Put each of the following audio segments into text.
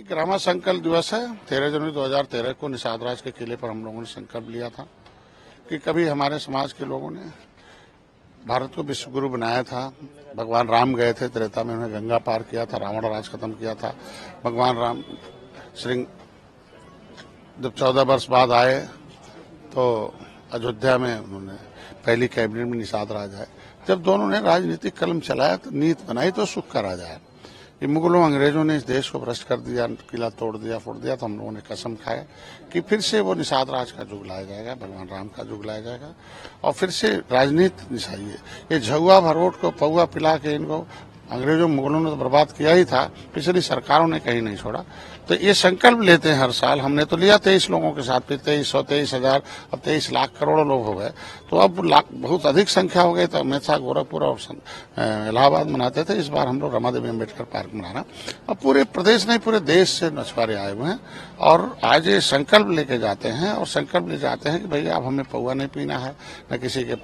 ग्रामा संकल्प दिवस है। 13 जनवरी 2013 को निषाद राज के किले पर हम लोगों ने संकल्प लिया था कि कभी हमारे समाज के लोगों ने भारत को विश्व गुरु बनाया था। भगवान राम गए थे त्रेता में, उन्होंने गंगा पार किया था, रावण राज खत्म किया था। भगवान राम श्री जब 14 वर्ष बाद आए तो अयोध्या में उन्होंने पहली कैबिनेट में निषाद राज आए। जब दोनों ने राजनीतिक कलम चलाया तो नीति बनाई तो सुख का राजा है। ये मुगलों अंग्रेजों ने इस देश को भ्रष्ट कर दिया, किला तोड़ दिया, फोड़ दिया, तो हम लोगों ने कसम खाया कि फिर से वो निषाद राज का युग लाया जाएगा, भगवान राम का युग लाया जाएगा और फिर से राजनीति निशाइए। ये झुआ भरोट को पौआ पिला के इनको अंग्रेजों मुगलों ने तो बर्बाद किया ही था, पिछली सरकारों ने कहीं नहीं छोड़ा। तो ये संकल्प लेते हैं हर साल। हमने तो लिया 23 लोगों के साथ, फिर 23,000 अब 23 लाख करोड़ों लोग हो गए, तो अब लाख बहुत अधिक संख्या हो गई। तो हमेशा गोरखपुर और इलाहाबाद मनाते थे, इस बार हम लोग रमादेवी अम्बेडकर पार्क मनाना। अब पूरे प्रदेश नहीं पूरे देश से मछुआरे आए हुए हैं और आज ये संकल्प लेके जाते हैं और संकल्प ले जाते हैं कि भैया अब हमें पौआ नहीं पीना है, न किसी के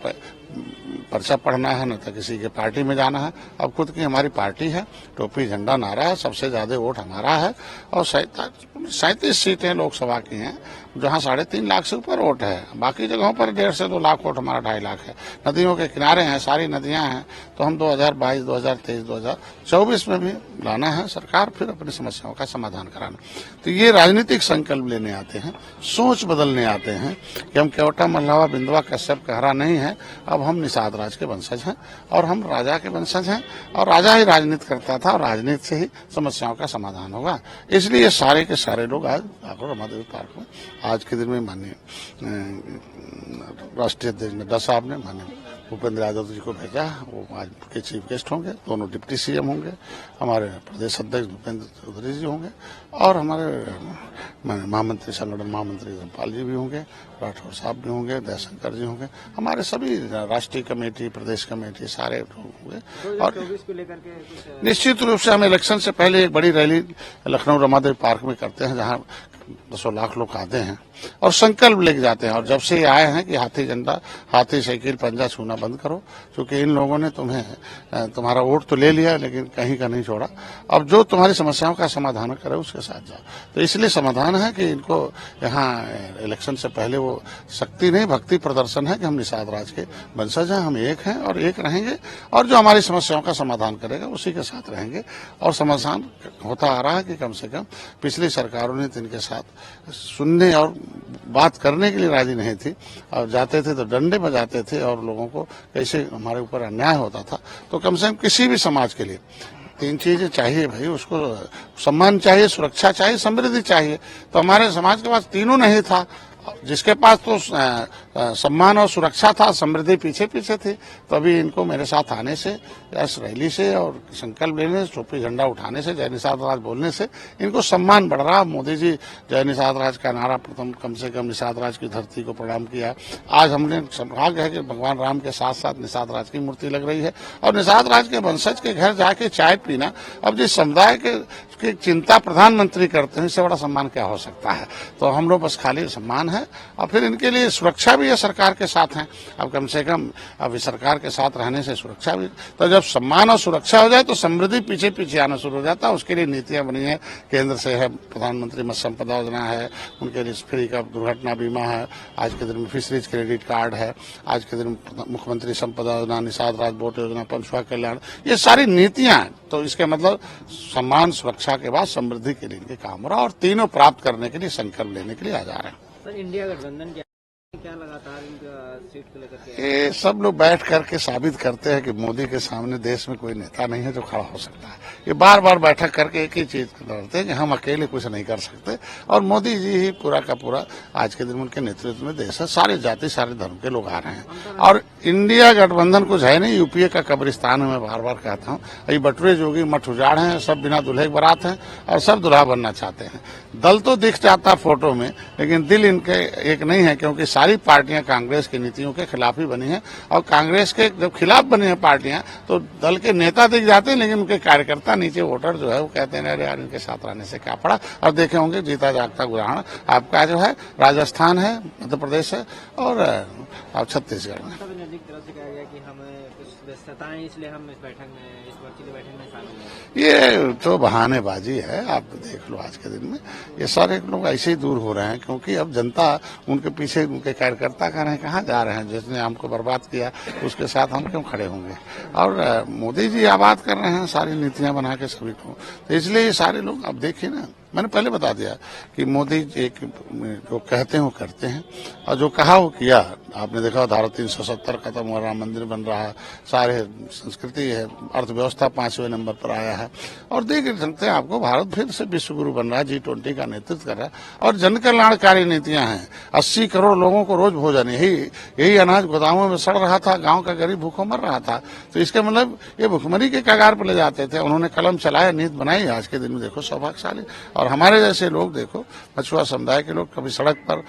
पर्चा पढ़ना है, न तो किसी के पार्टी में जाना है। अब खुद की हमारी पार्टी है, टोपी झंडा नारा है, सबसे ज्यादा वोट हमारा है और 37 सीटें लोकसभा की हैं जहां 3.5 लाख से ऊपर वोट है। बाकी जगहों पर 1.5 से 2 लाख वोट, हमारा 2.5 लाख है। नदियों के किनारे हैं, सारी नदियां हैं। तो हम 2022, 2023, 2024 में भी लाना है सरकार, फिर अपनी समस्याओं का समाधान कराना। तो ये राजनीतिक संकल्प लेने आते हैं, सोच बदलने आते हैं कि हम केवटा मल्लावा बिंदवा कश्यप कहरा नहीं है, अब हम निषाद राज के वंशज हैं और हम राजा के वंशज हैं और राजा ही राजनीति करता था और राजनीति से ही समस्याओं का समाधान होगा। इसलिए सारे के सारे लोग आज आकर रमादेवी पार्क में आज के दिन में माननीय राष्ट्रीय अध्यक्ष नड्डा साहब ने माननीय भूपेंद्र यादव जी को भेजा। वो आज के चीफ गेस्ट होंगे, दोनों डिप्टी सीएम होंगे, हमारे प्रदेश अध्यक्ष भूपेंद्र चौधरी जी होंगे और हमारे महामंत्री संगठन महामंत्री धर्मपाल जी भी होंगे, राठौर साहब भी होंगे, दयाशंकर जी होंगे, हमारे सभी राष्ट्रीय कमेटी, प्रदेश कमेटी सारे होंगे। और निश्चित रूप से हम इलेक्शन से पहले एक बड़ी रैली लखनऊ रमादेवी पार्क में करते हैं, जहां 200 लाख लोग आते हैं और संकल्प लेके जाते हैं। और जब से ये आए हैं कि हाथी झंडा, हाथी साइकिल, पंजा छूना बंद करो, क्योंकि इन लोगों ने तुम्हारा वोट तो ले लिया लेकिन कहीं का नहीं छोड़ा। अब जो तुम्हारी समस्याओं का समाधान करे उसके साथ जाओ। तो इसलिए समाधान है कि इनको यहाँ इलेक्शन से पहले वो शक्ति नहीं भक्ति प्रदर्शन है कि हम निषाद राज के वंशज हैं, हम एक हैं और एक रहेंगे और जो हमारी समस्याओं का समाधान करेगा उसी के साथ रहेंगे। और समाधान होता आ रहा है कि कम से कम पिछली सरकारों ने तो इनके साथ सुनने और बात करने के लिए राजी नहीं थी और जाते थे तो डंडे बजाते थे और लोगों को कैसे हमारे ऊपर अन्याय होता था। तो कम से कम किसी भी समाज के लिए 3 चीजें चाहिए भाई, उसको सम्मान चाहिए, सुरक्षा चाहिए, समृद्धि चाहिए। तो हमारे समाज के पास तीनों नहीं था। जिसके पास तो सम्मान और सुरक्षा था, समृद्धि पीछे पीछे थी। तो अभी इनको मेरे साथ आने से, इस रैली से और संकल्प लेने से, टोपी झंडा उठाने से, जय निषाद राज बोलने से इनको सम्मान बढ़ रहा। मोदी जी जय निषाद राज का नारा प्रथम कम से कम निषाद राज की धरती को प्रणाम किया। आज हमने सौभाग्य है कि भगवान राम के साथ साथ निषाद राज की मूर्ति लग रही है और निषाद राज के वंशज के घर जाके चाय पीना, अब जिस समुदाय की चिंता प्रधानमंत्री करते हैं, इससे बड़ा सम्मान क्या हो सकता है। तो हम लोग बस खाली सम्मान है और फिर इनके लिए सुरक्षा भी है, सरकार के साथ है। अब कम से कम अभी सरकार के साथ रहने से सुरक्षा भी, तो जब सम्मान और सुरक्षा हो जाए तो समृद्धि पीछे पीछे आना शुरू हो जाता है। उसके लिए नीतियां बनी है, केंद्र से है, प्रधानमंत्री मत्स्य संपदा योजना है, उनके लिए फ्री का दुर्घटना बीमा है, आज के दिन में फिशरीज क्रेडिट कार्ड है, आज के दिन में मुख्यमंत्री संपदा योजना, निषाद राज बोट योजना, पशुआ कल्याण, ये सारी नीतियां। तो इसके मतलब सम्मान सुरक्षा के बाद समृद्धि के लिए इनके काम हो रहा है और तीनों प्राप्त करने के लिए संकल्प लेने के लिए आ जा रहे हैं। सर, इंडिया गठबंधन क्या लगातार इनका सीट को लेकर के ये सब लोग बैठ करके साबित करते हैं कि मोदी के सामने देश में कोई नेता नहीं है जो खड़ा हो सकता है। ये बार बार बैठक करके एक ही चीज करते हैं कि हम अकेले कुछ नहीं कर सकते और मोदी जी ही पूरा का पूरा आज के दिन उनके नेतृत्व में देश है। सारे जाति सारे धर्म के लोग आ रहे हैं और इंडिया गठबंधन कुछ है नहीं, यूपीए का कब्रिस्तान है। मैं बार बार कहता हूँ, ये बटुए जोगी मठ उजाड़ हैं, सब बिना दूल्हे की बारात हैं और सब दुल्हा बनना चाहते हैं। दल तो दिख जाता फोटो में, लेकिन दिल इनके एक नहीं है, क्योंकि सारी पार्टियां कांग्रेस की नीतियों के खिलाफ ही बनी हैं। और कांग्रेस के जब खिलाफ बनी हैं पार्टियां, तो दल के नेता दिख जाते हैं, लेकिन उनके कार्यकर्ता, नीचे वोटर जो है वो कहते हैं अरे यार इनके साथ रहने से क्या पड़ा। और देखे होंगे जीता जागता उदाहरण आपका जो है राजस्थान है, मध्य प्रदेश है और छत्तीसगढ़ में। राजनीतिक तरफ से कहा गया कि हमें कुछ व्यस्तताएं, इसलिए हम इस बैठक में, इस वर्चुअली बैठक में शामिल हैं। ये तो बहानेबाजी है, आप देख लो आज के दिन में ये सारे लोग ऐसे ही दूर हो रहे हैं, क्योंकि अब जनता उनके पीछे, उनके कार्यकर्ता कह रहे हैं कहाँ जा रहे हैं, जिसने हमको बर्बाद किया उसके साथ हम क्यों खड़े होंगे। और मोदी जी आबाद कर रहे हैं सारी नीतियां बना के सभी को, तो इसलिए ये सारे लोग, अब देखिए ना, मैंने पहले बता दिया कि मोदी एक जो कहते हैं वो करते हैं, और जो कहा वो किया। आपने देखा धारा 370 खत्म हुआ, राम मंदिर बन रहा है, सारे संस्कृति है, अर्थव्यवस्था 5वें नंबर पर आया है, और देख सकते हैं आपको भारत फिर से विश्व गुरु बन रहा है, G20 का नेतृत्व कर रहा है, और जन कल्याणकारी नीतियां हैं। 80 करोड़ लोगों को रोज भोजन, यही अनाज गोदामों में सड़ रहा था, गांव का गरीब भूखों मर रहा था, तो इसका मतलब ये भुखमरी के कगार पर ले जाते थे। उन्होंने कलम चलाया, नीति बनाई, आज के दिन में देखो सौभाग्यशाली। और हमारे जैसे लोग देखो, मछुआ समुदाय के लोग कभी सड़क पर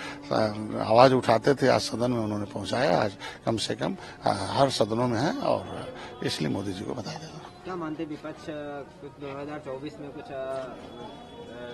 आवाज उठाते थे, आज सदन में उन्होंने पहुंचाया, आज कम से कम हर सदनों में है, और इसलिए मोदी जी को बता देना। क्या मानते विपक्ष 2024 में कुछ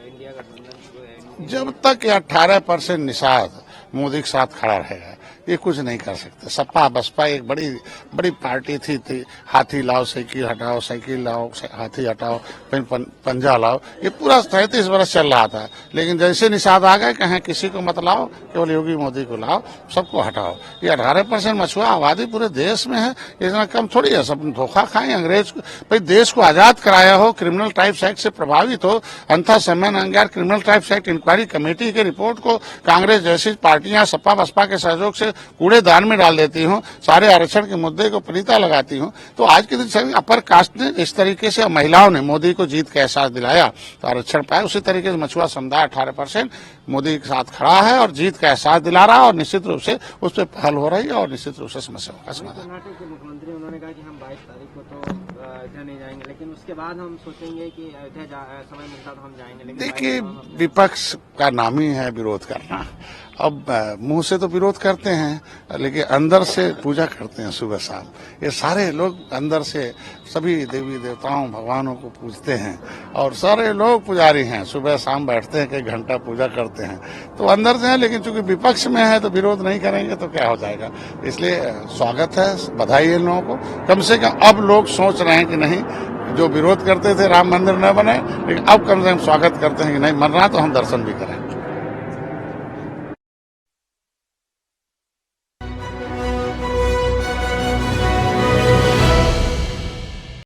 इंडिया गठबंधन, जब तक ये 18% निषाद मोदी के साथ खड़ा रहेगा, ये कुछ नहीं कर सकते। सपा बसपा एक बड़ी पार्टी थी, हाथी लाओ साइकिल हटाओ, साइकिल लाओ हाथी हटाओ, पंजा लाओ, ये पूरा 33 वर्ष चल रहा था। लेकिन जैसे निषाद आ गए, कहें किसी को मत लाओ, केवल योगी मोदी को लाओ, सबको हटाओ। ये 18% मछुआ आबादी पूरे देश में है, इतना कम थोड़ी है। सब धोखा खाएं अंग्रेज को, भाई देश को आजाद कराया हो, क्रिमिनल ट्राइब्स एक्ट से प्रभावित हो, अंतः समय अंगार criminal tribes act inquiry committee की रिपोर्ट को कांग्रेस जैसी पार्टियां सपा बसपा के सहयोग से कूड़ेदान में डाल देती हूँ, सारे आरक्षण के मुद्दे को पलीता लगाती हूँ। तो आज के दिन अपर कास्ट ने इस तरीके से, महिलाओं ने मोदी को जीत का एहसास दिलाया तो आरक्षण पाया। उसी तरीके से मछुआ समुदाय 18% मोदी के साथ खड़ा है और जीत का एहसास दिला रहा है, और निश्चित रूप से उस पर पहल हो रही है, और निश्चित रूप से समस्याओं का समाधान। कर्नाटक के मुख्यमंत्री उन्होंने कहा कि हम 22 तारीख को तो अयोध्या नहीं जाएंगे, लेकिन उसके बाद हम सोचेंगे कि अयोध्या समय मिलता तो हम जाएंगे। देखिए, विपक्ष का नाम ही है विरोध करना। अब मुंह से तो विरोध करते हैं, लेकिन अंदर से पूजा करते हैं सुबह शाम। ये सारे लोग अंदर से सभी देवी देवताओं भगवानों को पूजते हैं, और सारे लोग पुजारी हैं, सुबह शाम बैठते हैं, कई घंटा पूजा करते हैं, तो अंदर से है। लेकिन चूंकि विपक्ष में है तो विरोध नहीं करेंगे तो क्या हो जाएगा। इसलिए स्वागत है, बधाई है इन लोगों को। कम से कम अब लोग सोच रहे हैं कि नहीं, जो विरोध करते थे राम मंदिर न बने, लेकिन अब कम से कम स्वागत करते हैं कि नहीं, मर रहा तो हम दर्शन भी करें।